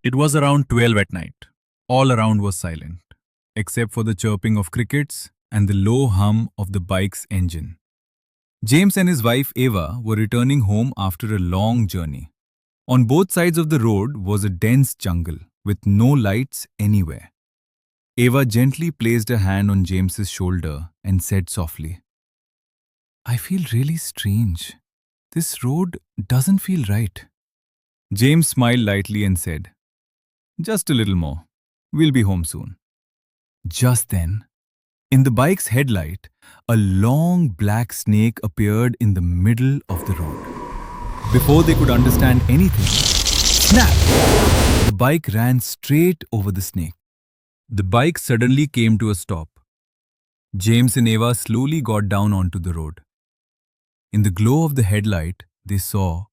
It was around 12 at night. All around was silent, except for the chirping of crickets and the low hum of the bike's engine. James and his wife Eva were returning home after a long journey. On both sides of the road was a dense jungle with no lights anywhere. Eva gently placed a hand on James's shoulder and said softly, "I feel really strange. This road doesn't feel right." James smiled lightly and said, "Just a little more. We'll be home soon." Just then, in the bike's headlight, a long black snake appeared in the middle of the road. Before they could understand anything, snap! The bike ran straight over the snake. The bike suddenly came to a stop. James and Eva slowly got down onto the road. In the glow of the headlight, they saw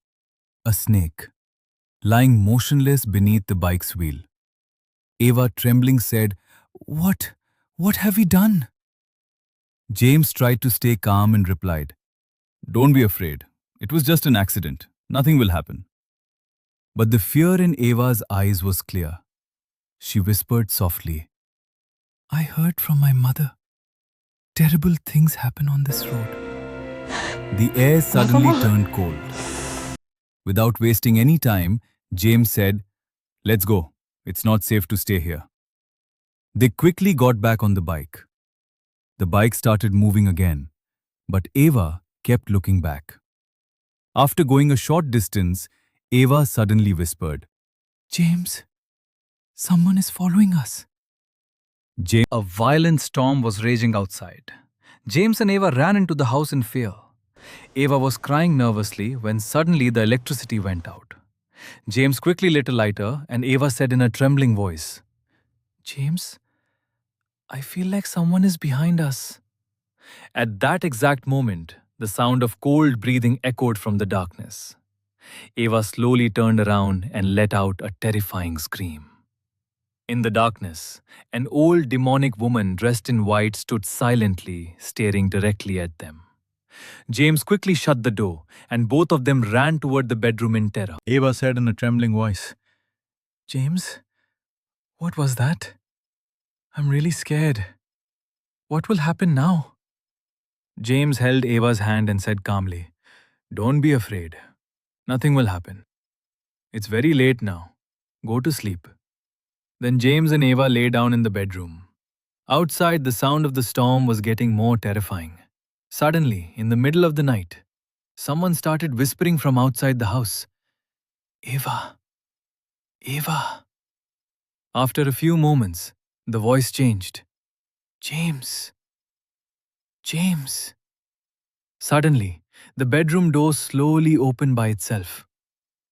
a snake lying motionless beneath the bike's wheel. Eva, trembling, said, "What? What have we done?" James tried to stay calm and replied, "Don't be afraid. It was just an accident. Nothing will happen." But the fear in Eva's eyes was clear. She whispered softly, "I heard from my mother. Terrible things happen on this road." The air suddenly turned cold. Without wasting any time, James said, "Let's go. It's not safe to stay here." They quickly got back on the bike. The bike started moving again, but Eva kept looking back. After going a short distance, Eva suddenly whispered, "James, someone is following us." A violent storm was raging outside. James and Eva ran into the house in fear. Eva was crying nervously when suddenly the electricity went out. James quickly lit a lighter and Eva said in a trembling voice, "James, I feel like someone is behind us." At that exact moment, the sound of cold breathing echoed from the darkness. Eva slowly turned around and let out a terrifying scream. In the darkness, an old demonic woman dressed in white stood silently, staring directly at them. James quickly shut the door, and both of them ran toward the bedroom in terror. Eva said in a trembling voice, "James, what was that? I'm really scared. What will happen now?" James held Eva's hand and said calmly, "Don't be afraid. Nothing will happen. It's very late now. Go to sleep." Then James and Eva lay down in the bedroom. Outside, the sound of the storm was getting more terrifying. Suddenly, in the middle of the night, someone started whispering from outside the house, "Eva, Eva." After a few moments, the voice changed. "James, James." Suddenly, the bedroom door slowly opened by itself.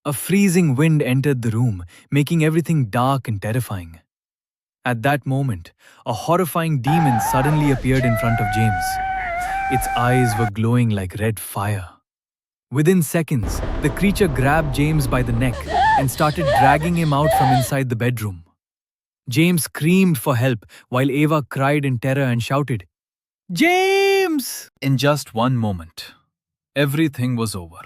A freezing wind entered the room, making everything dark and terrifying. At that moment, a horrifying demon suddenly appeared in front of James. Its eyes were glowing like red fire. Within seconds, the creature grabbed James by the neck and started dragging him out from inside the bedroom. James screamed for help while Eva cried in terror and shouted, "James!" In just one moment, everything was over.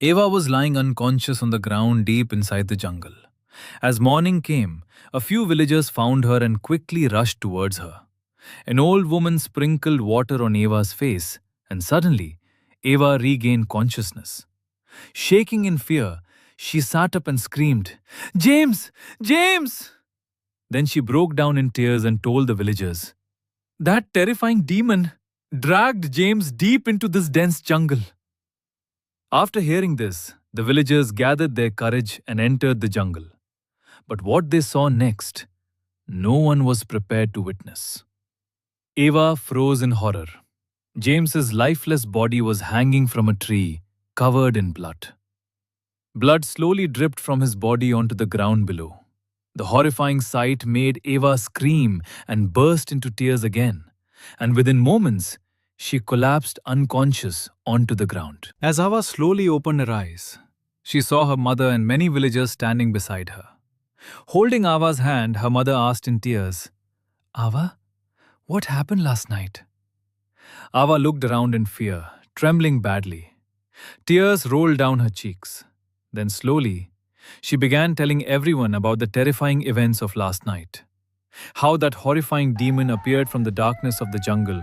Eva was lying unconscious on the ground deep inside the jungle. As morning came, a few villagers found her and quickly rushed towards her. An old woman sprinkled water on Eva's face, and suddenly, Eva regained consciousness. Shaking in fear, she sat up and screamed, "James! James!" Then she broke down in tears and told the villagers, "That terrifying demon dragged James deep into this dense jungle." After hearing this, the villagers gathered their courage and entered the jungle. But what they saw next, no one was prepared to witness. Eva froze in horror. James's lifeless body was hanging from a tree, covered in blood. Blood slowly dripped from his body onto the ground below. The horrifying sight made Eva scream and burst into tears again, and within moments, she collapsed unconscious onto the ground. As Ava slowly opened her eyes, she saw her mother and many villagers standing beside her. Holding Ava's hand, her mother asked in tears, "Ava, what happened last night?" Ava looked around in fear, trembling badly. Tears rolled down her cheeks. Then slowly, She began telling everyone about the terrifying events of last night. How that horrifying demon appeared from the darkness of the jungle,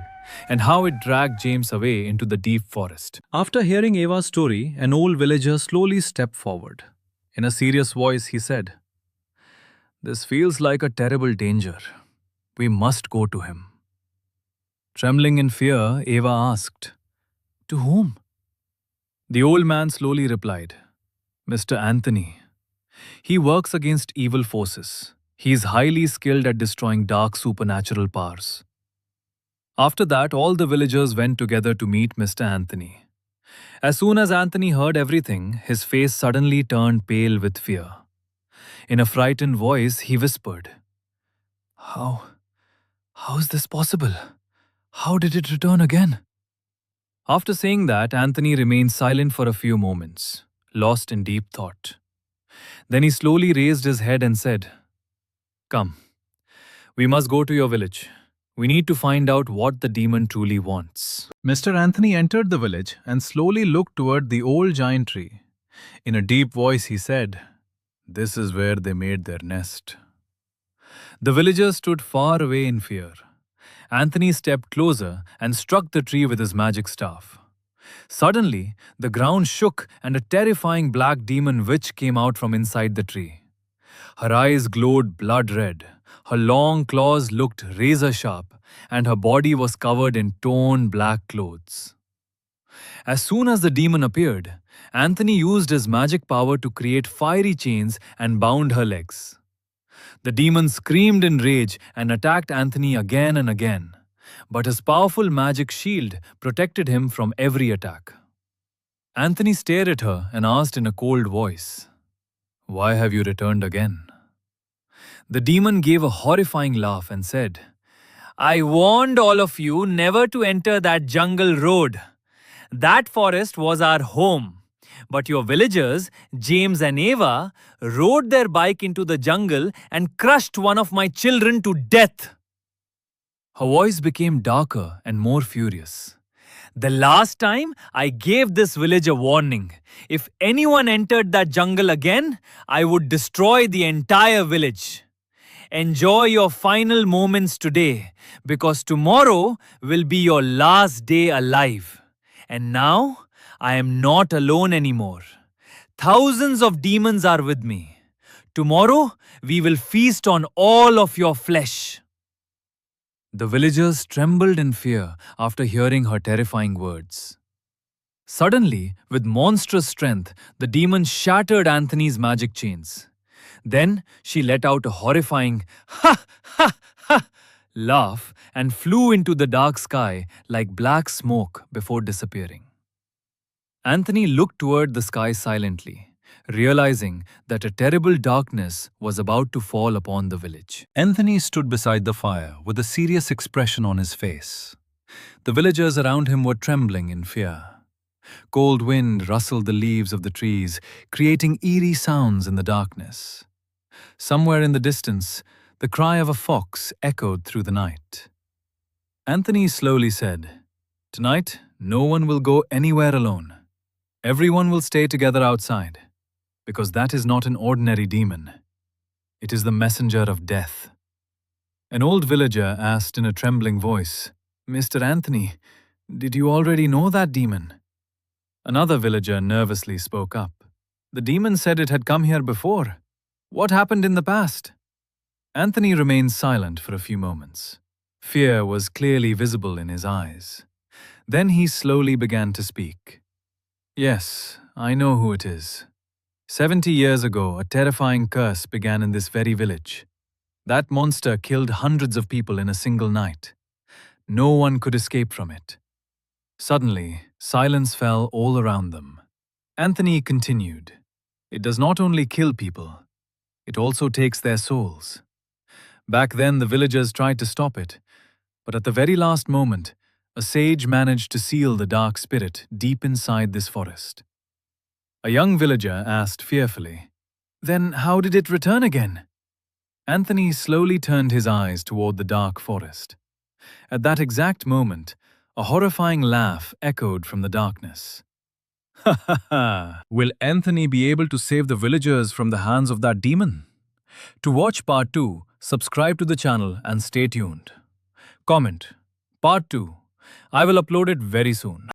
and how it dragged James away into the deep forest. After hearing Eva's story, an old villager slowly stepped forward. In a serious voice, he said, "This feels like a terrible danger. We must go to him." Trembling in fear, Eva asked, "To whom?" The old man slowly replied, "Mr. Anthony. He works against evil forces. He is highly skilled at destroying dark supernatural powers." After that, all the villagers went together to meet Mr. Anthony. As soon as Anthony heard everything, his face suddenly turned pale with fear. In a frightened voice, he whispered, How is this possible? How did it return again?" After saying that, Anthony remained silent for a few moments, lost in deep thought. Then he slowly raised his head and said, "Come, we must go to your village. We need to find out what the demon truly wants." Mr. Anthony entered the village and slowly looked toward the old giant tree. In a deep voice, he said, "This is where they made their nest." The villagers stood far away in fear. Anthony stepped closer and struck the tree with his magic staff. Suddenly, the ground shook and a terrifying black demon witch came out from inside the tree. Her eyes glowed blood red, her long claws looked razor sharp, and her body was covered in torn black clothes. As soon as the demon appeared, Anthony used his magic power to create fiery chains and bound her legs. The demon screamed in rage and attacked Anthony again and again, but his powerful magic shield protected him from every attack. Anthony stared at her and asked in a cold voice, "Why have you returned again?" The demon gave a horrifying laugh and said, "I warned all of you never to enter that jungle road. That forest was our home. But your villagers, James and Eva, rode their bike into the jungle and crushed one of my children to death." Her voice became darker and more furious. "The last time I gave this village a warning. If anyone entered that jungle again, I would destroy the entire village. Enjoy your final moments today, because tomorrow will be your last day alive. And now, I am not alone anymore. Thousands of demons are with me. Tomorrow, we will feast on all of your flesh." The villagers trembled in fear after hearing her terrifying words. Suddenly, with monstrous strength, the demon shattered Anthony's magic chains. Then she let out a horrifying "ha ha ha" laugh and flew into the dark sky like black smoke before disappearing. Anthony looked toward the sky silently, realizing that a terrible darkness was about to fall upon the village. Anthony stood beside the fire with a serious expression on his face. The villagers around him were trembling in fear. Cold wind rustled the leaves of the trees, creating eerie sounds in the darkness. Somewhere in the distance, the cry of a fox echoed through the night. Anthony slowly said, "Tonight, no one will go anywhere alone. Everyone will stay together outside, because that is not an ordinary demon. It is the messenger of death." An old villager asked in a trembling voice, "Mr. Anthony, did you already know that demon?" Another villager nervously spoke up. "The demon said it had come here before. What happened in the past?" Anthony remained silent for a few moments. Fear was clearly visible in his eyes. Then he slowly began to speak. "Yes, I know who it is. 70 years ago, a terrifying curse began in this very village. That monster killed hundreds of people in a single night. No one could escape from it." Suddenly, silence fell all around them. Anthony continued, "It does not only kill people, it also takes their souls. Back then, the villagers tried to stop it, but at the very last moment, a sage managed to seal the dark spirit deep inside this forest." A young villager asked fearfully, "Then how did it return again?" Anthony slowly turned his eyes toward the dark forest. At that exact moment, a horrifying laugh echoed from the darkness. Will Anthony be able to save the villagers from the hands of that demon? To watch part 2, subscribe to the channel and stay tuned. Comment. Part 2. I will upload it very soon.